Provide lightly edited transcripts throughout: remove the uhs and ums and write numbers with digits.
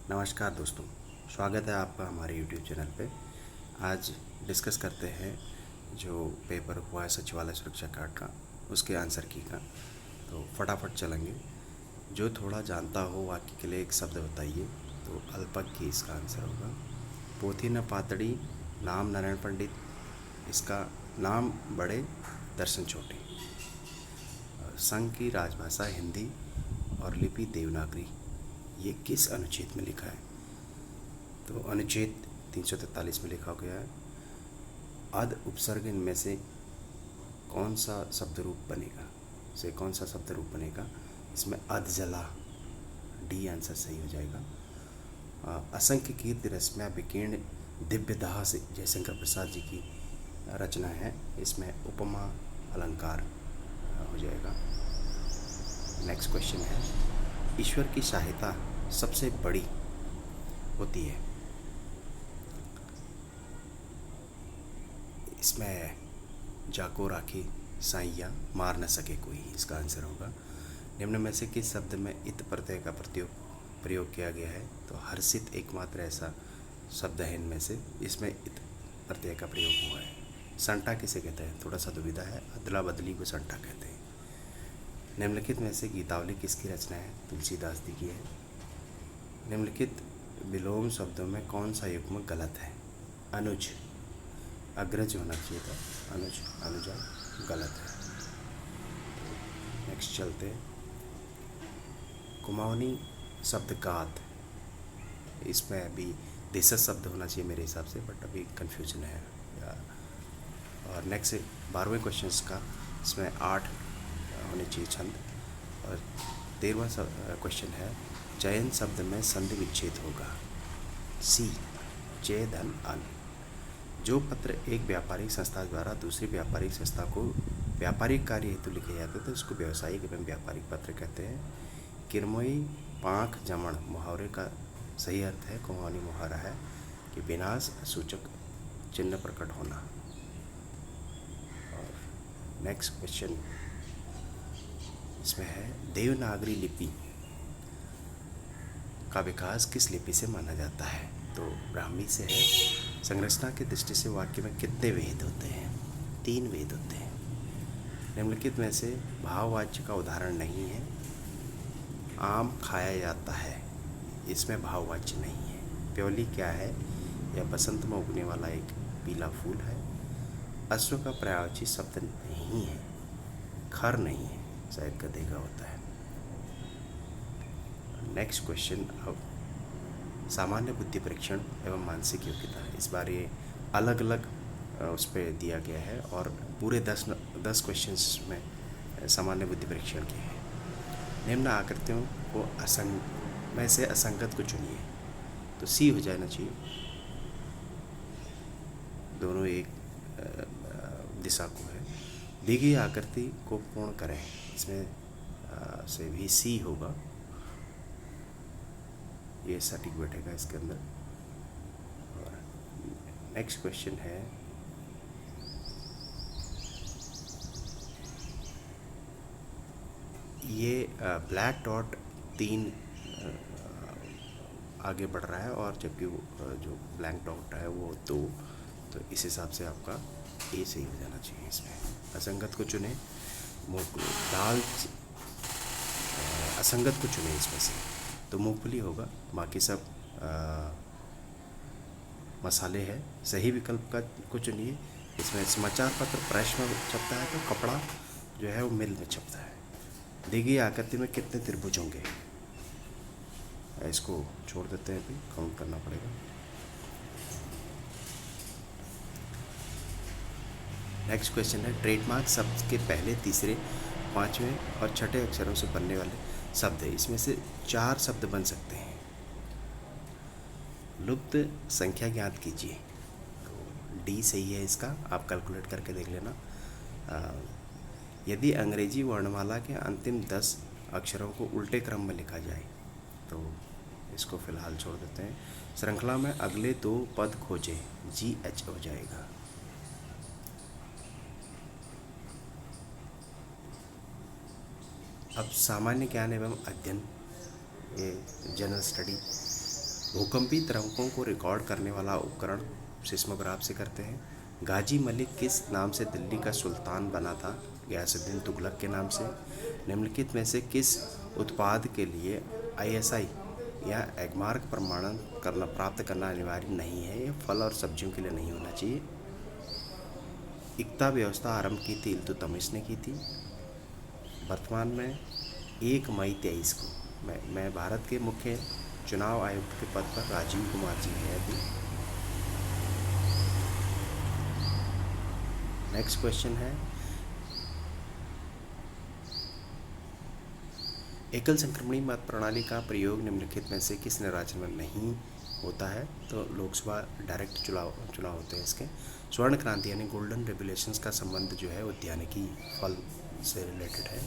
नमस्कार दोस्तों, स्वागत है आपका हमारे YouTube चैनल पे। आज डिस्कस करते हैं जो पेपर हुआ है सचिवालय सुरक्षा गार्ड का, उसके आंसर की का। तो फटाफट चलेंगे। जो थोड़ा जानता हो वाक्य के लिए एक शब्द बताइए। तो अल्पज्ञ की इसका आंसर होगा। पोथी न पातड़ी, नाम नारायण पंडित, इसका नाम बड़े दर्शन छोटे। संघ की राजभाषा हिंदी और लिपि देवनागरी, ये किस अनुच्छेद में लिखा है? तो अनुच्छेद 343 में लिखा गया है। अध उपसर्ग इनमें से कौन सा शब्द रूप बनेगा? इसमें अध जला, डी आंसर सही हो जाएगा। असंख्य कीर्ति रश्मियाँ विकीर्ण दिव्य दाह से जयशंकर प्रसाद जी की रचना है, इसमें उपमा अलंकार हो जाएगा। नेक्स्ट क्वेश्चन है, ईश्वर की सहायता सबसे बड़ी होती है। इसमें जाको राखी साइया मार न सके कोई, इसका आंसर होगा। निम्न में से किस शब्द में इत प्रत्यय का प्रयोग किया गया है? तो हर्षित एकमात्र ऐसा शब्द है इनमें से, इसमें इत प्रत्यय का प्रयोग हुआ है। संटा किसे कहते हैं? थोड़ा सा दुविधा है, अदला बदली को संटा कहते हैं। निम्नलिखित में से गीतावली किसकी रचना है? तुलसीदास जी की है। निम्नलिखित विलोम शब्दों में कौन सा युग्म गलत है? अनुज, अग्रज होना चाहिए था, अनुज अनुजा गलत है। नेक्स्ट चलते, कुमाऊनी शब्द गात, इसमें भी देशज शब्द होना चाहिए मेरे हिसाब से, बट अभी कन्फ्यूजन है। और नेक्स्ट 12वें क्वेश्चन का, इसमें 8 होने चाहिए छंद। और 13वां क्वेश्चन है, चयन शब्द में संधि विच्छेद होगा। सी, जय धन अन। जो पत्र एक व्यापारिक संस्था द्वारा दूसरी व्यापारिक संस्था को व्यापारिक कार्य हेतु लिखे जाते हैं तो उसको व्यावसायिक एवं व्यापारिक पत्र कहते हैं। किरमोई पाँख जमण मुहावरे का सही अर्थ है, कुमाऊनी मुहावरा है कि विनाश सूचक चिन्ह प्रकट होना। और नेक्स्ट क्वेश्चन इसमें है, देवनागरी लिपि का विकास किस लिपि से माना जाता है? तो ब्राह्मी से है। संरचना की दृष्टि से वाक्य में कितने वेद होते हैं? 3 वेद होते हैं। निम्नलिखित में से भाववाच्य का उदाहरण नहीं है। आम खाया जाता है, इसमें भाववाच्य नहीं है। प्योली क्या है? यह बसंत में उगने वाला एक पीला फूल है। अश्व का पर्यायवाची शब्द नहीं है। खर नहीं है, शायद गधे का होता है। नेक्स्ट क्वेश्चन, अब सामान्य बुद्धि परीक्षण एवं मानसिक योग्यता, इस बार ये अलग अलग उस पर दिया गया है और पूरे 10 क्वेश्चंस में सामान्य बुद्धि परीक्षण के हैं। निम्न आकृतियों को में से असंगत को चुनिए। तो सी हो जाना चाहिए, दोनों एक दिशा को है। दी गई आकृति को पूर्ण करें, इसमें से भी सी होगा, ये सटीक बैठेगा इसके अंदर। और नेक्स्ट क्वेश्चन है, ये ब्लैक डॉट 3 आगे बढ़ रहा है और जबकि जो ब्लैंक डॉट है वो 2, तो इस हिसाब से आपका ए सही हो जाना चाहिए। इसमें असंगत को चुने, दाल असंगत को चुने इसमें से, तो मूंगफली होगा। बाकी सब मसाले हैं। सही विकल्प का को चुनिए। इसमें समाचार पत्र प्रेस में छपता है तो कपड़ा जो है वो मिल में छपता है। दी गई आकृति में कितने त्रिभुज होंगे? इसको छोड़ देते हैं, अभी काउंट करना पड़ेगा। नेक्स्ट क्वेश्चन है, ट्रेडमार्क शब्द के पहले, तीसरे, 5वें और 6ठे अक्षरों से बनने वाले शब्द है। इसमें से 4 शब्द बन सकते हैं। लुप्त संख्या ज्ञात कीजिए, तो डी सही है इसका, आप कैलकुलेट करके देख लेना। यदि अंग्रेजी वर्णमाला के अंतिम 10 अक्षरों को उल्टे क्रम में लिखा जाए, तो इसको फिलहाल छोड़ देते हैं। श्रृंखला में अगले 2 पद खोजें, GH हो जाएगा। अब सामान्य ज्ञान एवं अध्ययन, ये जनरल स्टडी भूकंपी तरंगों को रिकॉर्ड करने वाला उपकरण सिस्मोग्राफ से करते हैं। गाजी मलिक किस नाम से दिल्ली का सुल्तान बना था? गयासुद्दीन तुगलक के नाम से। निम्नलिखित में से किस उत्पाद के लिए आईएसआई या एगमार्क प्रमाणन प्राप्त करना अनिवार्य नहीं है? ये फल और सब्जियों के लिए नहीं होना चाहिए। इक्ता व्यवस्था आरंभ की थी इल्तुतमिश ने की थी। वर्तमान में 1 मई 23 को मैं भारत के मुख्य चुनाव आयुक्त के पद पर राजीव कुमार जी हैं अभी। नेक्स्ट क्वेश्चन है, एकल संक्रमणी मत प्रणाली का प्रयोग निम्नलिखित में से किस निर्वाचन में नहीं होता है? तो लोकसभा डायरेक्ट चुनाव होते हैं इसके। स्वर्ण क्रांति यानी गोल्डन रेवोल्यूशंस का संबंध जो है उद्यानिकी फल से रिलेटेड है।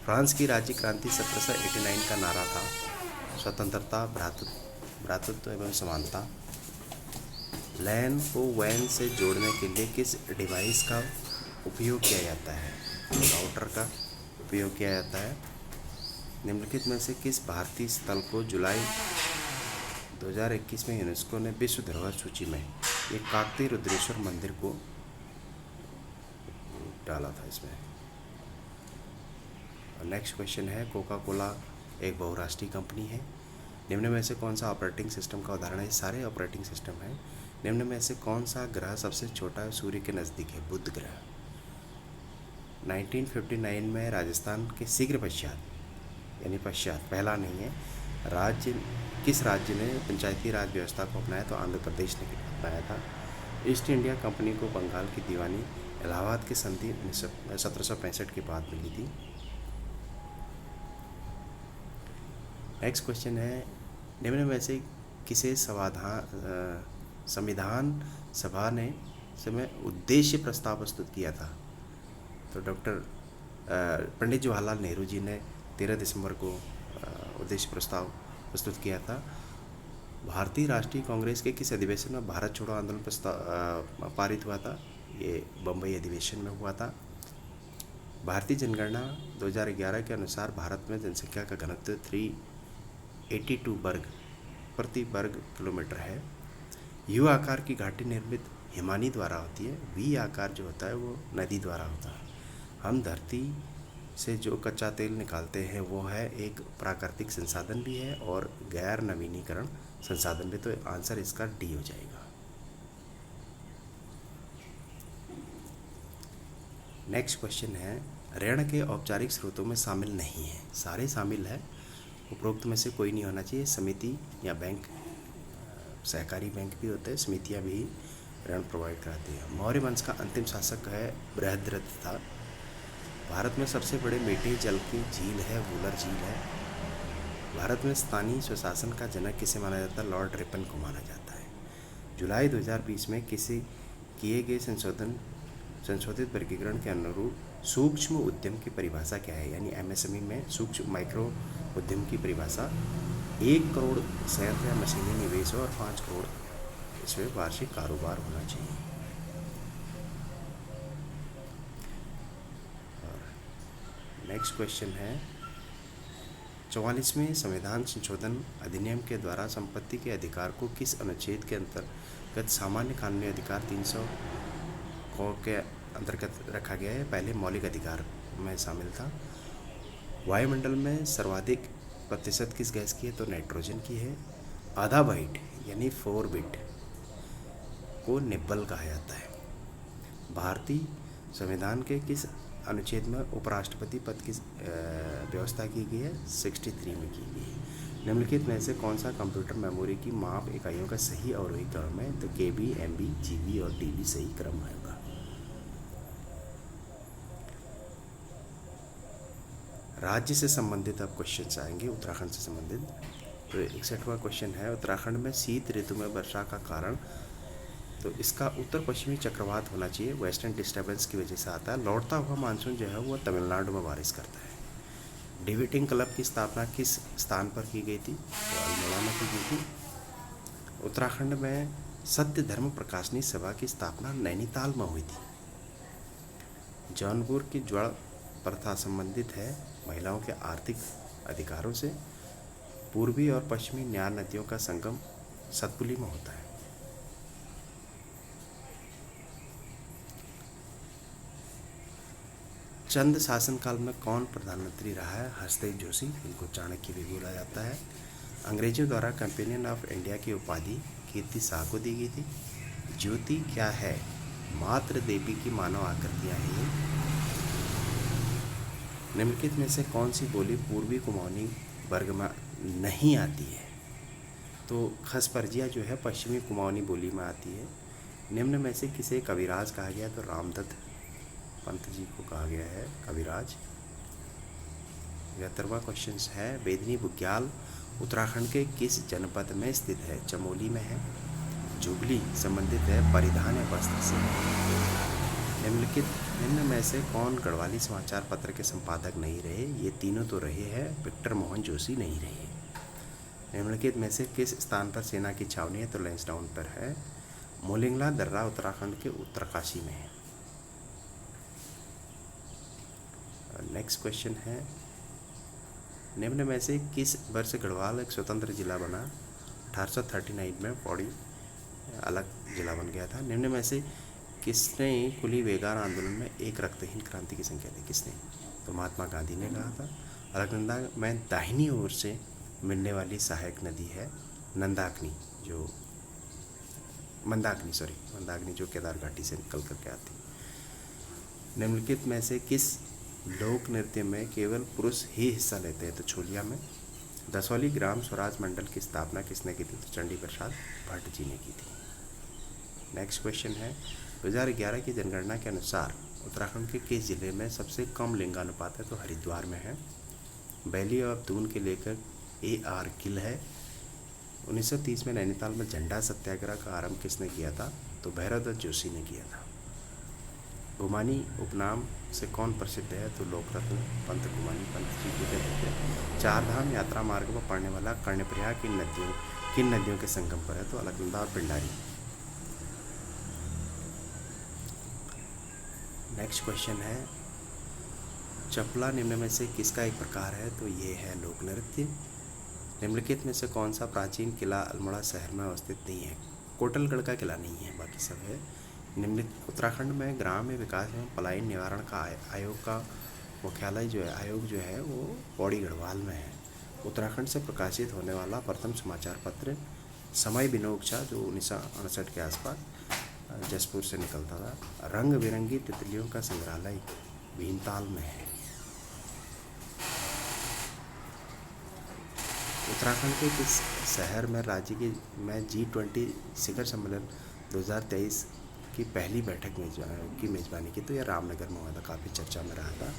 फ्रांस की राज्य क्रांति 1789 का नारा था स्वतंत्रता, भ्रातृत्व एवं समानता। लैन को वैन से जोड़ने के लिए किस डिवाइस का उपयोग किया जाता है? राउटर का उपयोग किया जाता है। निम्नलिखित में से किस भारतीय स्थल को जुलाई 2021 में यूनेस्को ने विश्व धरोहर सूची में एक काकतीय रुद्रेश्वर मंदिर को डाला था इसमें। नेक्स्ट क्वेश्चन है, कोका कोला एक बहुराष्ट्रीय कंपनी है। निम्न में से कौन सा ऑपरेटिंग सिस्टम का उदाहरण है? सारे ऑपरेटिंग सिस्टम है। निम्न में से कौन सा ग्रह सबसे छोटा है सूर्य के नज़दीक है? बुध ग्रह। 1959 में राजस्थान के शीघ्र पश्चात यानी पश्चात, पहला नहीं है, किस राज्य ने पंचायती राज व्यवस्था को अपनाया? तो आंध्र प्रदेश ने अपनाया था। ईस्ट इंडिया कंपनी को बंगाल की दीवानी इलाहाबाद की संधि 1765 के बाद मिली थी। नेक्स्ट क्वेश्चन है, निम्न में से किसे संविधान सभा ने समय उद्देश्य प्रस्ताव प्रस्तुत किया था? तो डॉक्टर पंडित जवाहरलाल नेहरू जी ने 13 दिसंबर को उद्देश्य प्रस्ताव प्रस्तुत किया था। भारतीय राष्ट्रीय कांग्रेस के किस अधिवेशन में भारत छोड़ो आंदोलन प्रस्ताव पारित हुआ था? ये बम्बई अधिवेशन में हुआ था। भारतीय जनगणना 2011 के अनुसार भारत में जनसंख्या का घनत्व 382 वर्ग प्रति वर्ग किलोमीटर है। यू आकार की घाटी निर्मित हिमानी द्वारा होती है। वी आकार जो होता है वो नदी द्वारा होता है। हम धरती से जो कच्चा तेल निकालते हैं वो है एक प्राकृतिक संसाधन भी है और गैर नवीनीकरण संसाधन भी। तो आंसर इसका डी हो जाएगा। नेक्स्ट क्वेश्चन है, ऋण के औपचारिक स्रोतों में शामिल नहीं है। सारे शामिल है, उपरोक्त में से कोई नहीं होना चाहिए। समिति या बैंक, सहकारी बैंक भी होते हैं, समितियां भी ऋण प्रोवाइड कराती हैं। मौर्य वंश का अंतिम शासक है बृहद्रथ था। भारत में सबसे बड़े मीठे जल की झील है वूलर झील है। भारत में स्थानीय स्वशासन का जनक किसे माना जाता है? लॉर्ड रिपन को माना जाता है। जुलाई 2020 में किसी किए गए संशोधित वर्गीकरण के अनुरूप सूक्ष्म उद्यम की परिभाषा क्या है? यानी एमएसएमई में सूक्ष्म माइक्रो उद्यम की परिभाषा 1 करोड़ संयंत्र या मशीनी निवेश और 5 करोड़ इसमें वार्षिक कारोबार होना चाहिए। नेक्स्ट क्वेश्चन है, 44वें संविधान संशोधन अधिनियम के द्वारा संपत्ति के अधिकार को किस अनुच्छेद के अंतर्गत सामान्य कानूनी अधिकार 300 के अंतर्गत रखा गया है? पहले मौलिक अधिकार में शामिल था। वायुमंडल में सर्वाधिक प्रतिशत किस गैस की है? तो नाइट्रोजन की है। आधा बाइट यानी 4 बिट को निब्बल कहा जाता है। भारतीय संविधान के किस अनुच्छेद में उपराष्ट्रपति पद की व्यवस्था की गई है? 63 में की गई है। निम्नलिखित में से कौन सा कंप्यूटर मेमोरी की माप इकाइयों का सही अवरोही क्रम है? तो KB, MB, GB और DB सही क्रम होगा। राज्य से संबंधित अब क्वेश्चन आएंगे, उत्तराखंड से संबंधित। तो 61वां क्वेश्चन है, उत्तराखंड में शीत ऋतु में वर्षा का कारण? तो इसका उत्तर पश्चिमी चक्रवात होना चाहिए, वेस्टर्न डिस्टर्बेंस की वजह से आता है। लौटता हुआ मानसून जो है वो तमिलनाडु में बारिश करता है। डिबेटिंग क्लब की स्थापना किस स्थान पर की गई थी? तो अल्मोड़ा में की गई थी। उत्तराखंड में सत्य धर्म प्रकाशनी सभा की स्थापना नैनीताल में हुई थी। जौनपुर की ज्वार प्रथा संबंधित है महिलाओं के आर्थिक अधिकारों से। पूर्वी और पश्चिमी न्यार नदियों का संगम सतपुली में होता है। चंद शासनकाल में कौन प्रधानमंत्री रहा है? हरदेव जोशी, इनको चाणक्य भी बोला जाता है। अंग्रेजों द्वारा कंपेनियन ऑफ इंडिया की उपाधि कीर्ति शाह को दी गई थी। ज्योति क्या है? मातृ देवी की मानव आकृतियाँ हैं ये। निम्नलिखित में से कौन सी बोली पूर्वी कुमाऊनी वर्ग में नहीं आती है? तो खसपरजिया जो है पश्चिमी कुमाऊनी बोली में आती है। निम्न में से किसे कविराज कहा गया? तो रामदत्त पंत जी को कहा गया है कविराज। 72वां क्वेश्चन है, बेदनी बुग्याल उत्तराखंड के किस जनपद में स्थित है? चमोली में है। जुबली संबंधित है परिधान या वस्त्र से। निम्न में से कौन गढ़वाली समाचार पत्र के संपादक नहीं रहे? ये तीनों तो रहे हैं, विक्टर मोहन जोशी नहीं रहे। निम्नलिखित में से किस स्थान पर सेना की छावनी है? तो लैंसडाउन पर है। मोलिंगला दर्रा उत्तराखंड के उत्तरकाशी में है। नेक्स्ट क्वेश्चन है, निम्न में से किस वर्ष गढ़वाल एक स्वतंत्र जिला बना? 1839 में पौड़ी अलग जिला बन गया था। निम्न में से किसने कुली बेगार आंदोलन में एक रक्तहीन क्रांति की संख्या दी? किसने? तो महात्मा गांधी ने कहा था। अलकनंदा में दाहिनी ओर से मिलने वाली सहायक नदी है मंदाकिनी, जो मंदाकिनी जो केदार घाटी से निकल करके आती। निम्नलिखित में से किस लोक नृत्य में केवल पुरुष ही हिस्सा लेते हैं? तो छोलिया में। दसौली ग्राम स्वराज मंडल की स्थापना किसने की थी? तो चंडी प्रसाद भट्ट जी ने की थी। नेक्स्ट क्वेश्चन है, 2011 की जनगणना के अनुसार उत्तराखंड के किस जिले में सबसे कम लिंगानुपात है? तो हरिद्वार में है। वैली ऑफ दून के लेखक A.R. गिल है। 1930 में नैनीताल में झंडा सत्याग्रह का आरंभ किसने किया था? तो भैरवदत्त जोशी ने किया था। गुमानी उपनाम से कौन प्रसिद्ध है? तो लोकरत्न पंत गुमानी पंत जी को कहते हैं। चार धाम यात्रा मार्ग पर पड़ने वाला कर्णप्रयाग किन नदियों के संगम पर है? तो अलकनंदा और पिंडारी। नेक्स्ट क्वेश्चन है, चपला निम्न में से किसका एक प्रकार है? तो ये है लोक नृत्य। निम्नलिखित में से कौन सा प्राचीन किला अल्मोड़ा शहर में अवस्थित नहीं है? कोटलगढ़ का किला नहीं है, बाकी सब है। निम्नलिखित उत्तराखंड में ग्राम्य विकास एवं पलायन निवारण का आयोग का मुख्यालय जो है वो पौड़ी गढ़वाल में है। उत्तराखंड से प्रकाशित होने वाला प्रथम समाचार पत्र समय विनोक्षा, जो 1968 के आसपास जसपुर से निकलता था। रंग बिरंगी तितलियों का संग्रहालय भीमताल में है। उत्तराखंड के किस शहर में राज्य में G20 शिखर सम्मेलन 2023 की पहली बैठक की मेजबानी की? तो यह रामनगर में हुआ था, काफ़ी चर्चा में रहा था।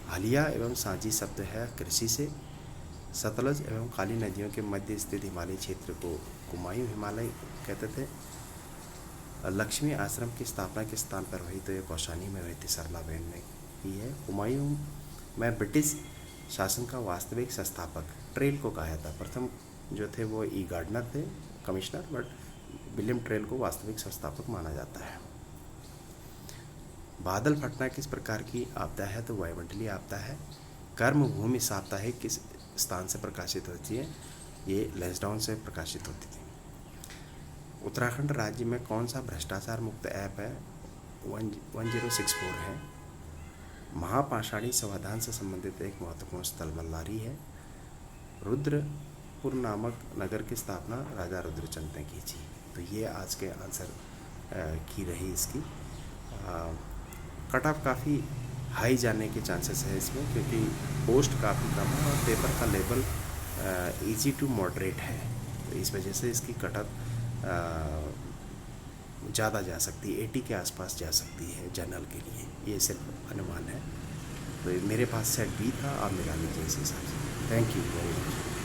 हालिया एवं साझी शब्द है कृषि से। सतलज एवं काली नदियों के मध्य स्थित हिमालय क्षेत्र को कुमायूं हिमालय कहते थे। लक्ष्मी आश्रम की स्थापना किस स्थान पर हुई? तो ये कौशानी में हुई थी, सरलाबेन ने की है। कुमायूं में ब्रिटिश शासन का वास्तविक संस्थापक ट्रेल को कहा जाता है। प्रथम जो थे वो गार्डनर थे, कमिश्नर, बट विलियम ट्रेल को वास्तविक संस्थापक माना जाता है। बादल फटना किस प्रकार की आपदा है? तो वायुमंडलीय आपदा है। कर्मभूमि साप्ताहिक किस स्थान से प्रकाशित होती है? ये लैंसडाउन से प्रकाशित होती थी। उत्तराखंड राज्य में कौन सा भ्रष्टाचार मुक्त ऐप है? 1064 है। महापाषाणी समाधान से संबंधित एक महत्वपूर्ण स्थल मल्लारी है। रुद्रपुर नामक नगर की स्थापना राजा रुद्रचंद ने की थी। तो ये आज के आंसर की रही इसकी। कट ऑफ काफ़ी हाई जाने के चांसेस है इसमें, क्योंकि पोस्ट काफ़ी कम है और पेपर का लेवल इजी टू मॉडरेट है। तो इस वजह से इसकी कट ऑफ ज़्यादा जा सकती है, 80 के आसपास जा सकती है जनरल के लिए। ये सिर्फ अनुमान है। तो मेरे पास सेट बी था, आप निकाल लीजिए इस हिसाब से। Thank you very much.